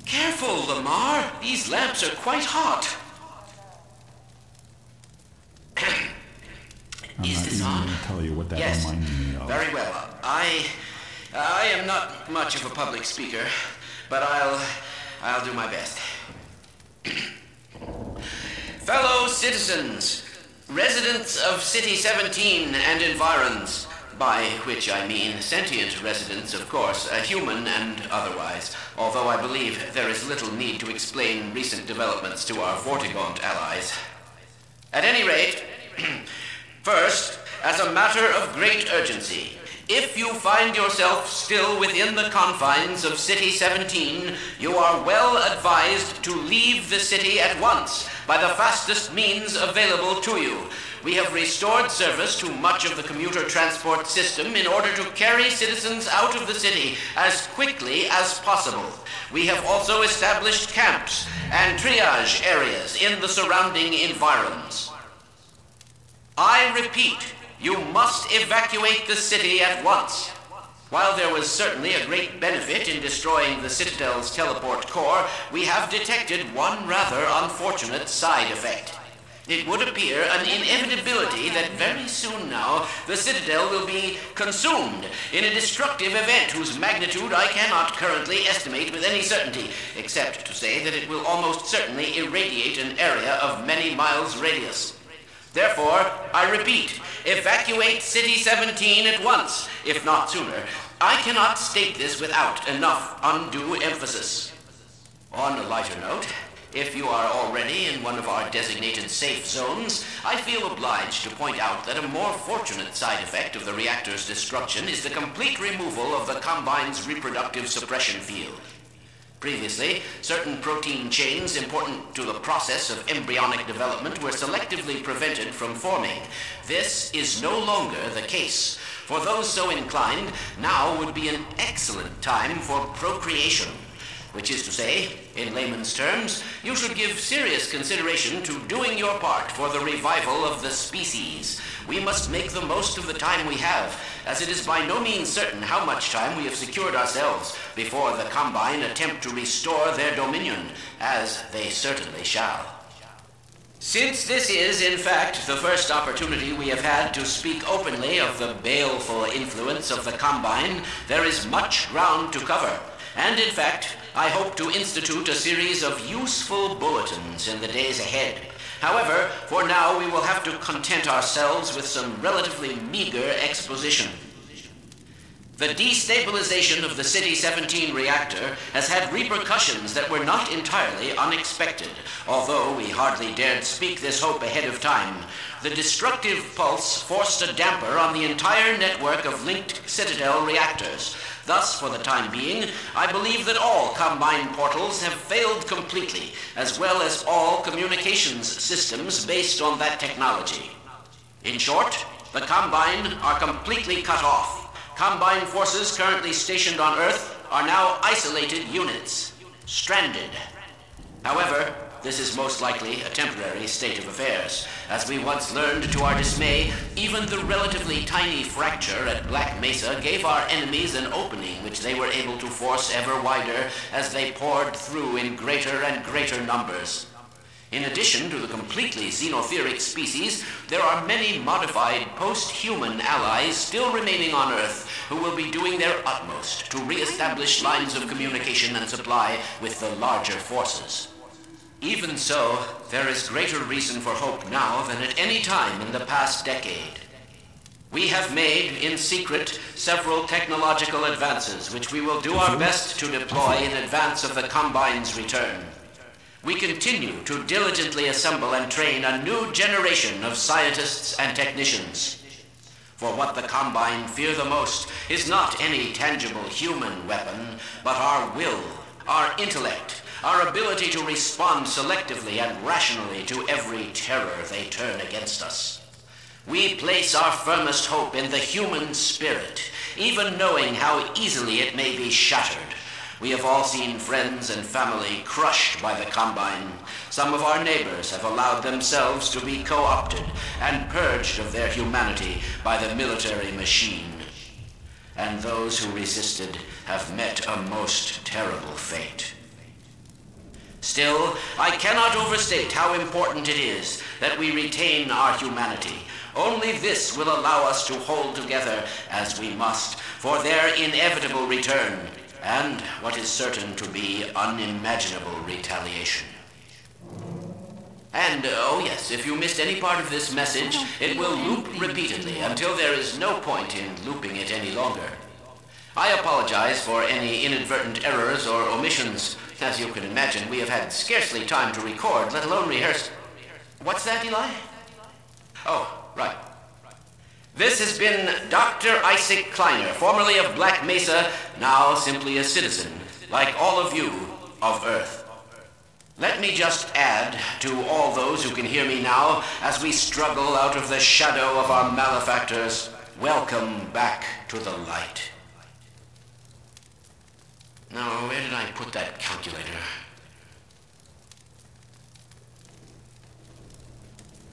Careful, Lamar. These lamps are quite hot. Is this on? I'm not even going to tell you what that Yes. reminded me of. Very well. I am not much of a public speaker, but I'll do my best. Fellow citizens, residents of City 17 and environs, by which I mean sentient residents, of course, human and otherwise, although I believe there is little need to explain recent developments to our Vortigaunt allies. At any rate, first, as a matter of great urgency, if you find yourself still within the confines of City 17, you are well advised to leave the city at once by the fastest means available to you. We have restored service to much of the commuter transport system in order to carry citizens out of the city as quickly as possible. We have also established camps and triage areas in the surrounding environs. I repeat, you must evacuate the city at once. While there was certainly a great benefit in destroying the Citadel's teleport core, we have detected one rather unfortunate side effect. It would appear an inevitability that very soon now the Citadel will be consumed in a destructive event whose magnitude I cannot currently estimate with any certainty, except to say that it will almost certainly irradiate an area of many miles radius. Therefore, I repeat, evacuate City 17 at once, if not sooner. I cannot state this without enough undue emphasis. On a lighter note, if you are already in one of our designated safe zones, I feel obliged to point out that a more fortunate side effect of the reactor's destruction is the complete removal of the Combine's reproductive suppression field. Previously, certain protein chains important to the process of embryonic development were selectively prevented from forming. This is no longer the case. For those so inclined, now would be an excellent time for procreation. Which is to say, in layman's terms, you should give serious consideration to doing your part for the revival of the species. We must make the most of the time we have, as it is by no means certain how much time we have secured ourselves before the Combine attempt to restore their dominion, as they certainly shall. Since this is, in fact, the first opportunity we have had to speak openly of the baleful influence of the Combine, there is much ground to cover. And in fact, I hope to institute a series of useful bulletins in the days ahead. However, for now we will have to content ourselves with some relatively meager exposition. The destabilization of the City 17 reactor has had repercussions that were not entirely unexpected, although we hardly dared speak this hope ahead of time. The destructive pulse forced a damper on the entire network of linked Citadel reactors. Thus, for the time being, I believe that all Combine portals have failed completely, as well as all communications systems based on that technology. In short, the Combine are completely cut off. Combine forces currently stationed on Earth are now isolated units, stranded. However, this is most likely a temporary state of affairs. As we once learned to our dismay, even the relatively tiny fracture at Black Mesa gave our enemies an opening which they were able to force ever wider as they poured through in greater and greater numbers. In addition to the completely xenotheric species, there are many modified post-human allies still remaining on Earth who will be doing their utmost to re-establish lines of communication and supply with the larger forces. Even so, there is greater reason for hope now than at any time in the past decade. We have made, in secret, several technological advances which we will do our best to deploy in advance of the Combine's return. We continue to diligently assemble and train a new generation of scientists and technicians. For what the Combine fear the most is not any tangible human weapon, but our will, our intellect, our ability to respond selectively and rationally to every terror they turn against us. We place our firmest hope in the human spirit, even knowing how easily it may be shattered. We have all seen friends and family crushed by the Combine. Some of our neighbors have allowed themselves to be co-opted and purged of their humanity by the military machine. And those who resisted have met a most terrible fate. Still, I cannot overstate how important it is that we retain our humanity. Only this will allow us to hold together as we must for their inevitable return and what is certain to be unimaginable retaliation. And, oh yes, if you missed any part of this message, it will loop repeatedly until there is no point in looping it any longer. I apologize for any inadvertent errors or omissions. As you can imagine, we have had scarcely time to record, let alone rehearse. What's that, Eli? Oh, right. This has been Dr. Isaac Kleiner, formerly of Black Mesa, now simply a citizen, like all of you, of Earth. Let me just add to all those who can hear me now, as we struggle out of the shadow of our malefactors, welcome back to the light. Now, where did I put that calculator?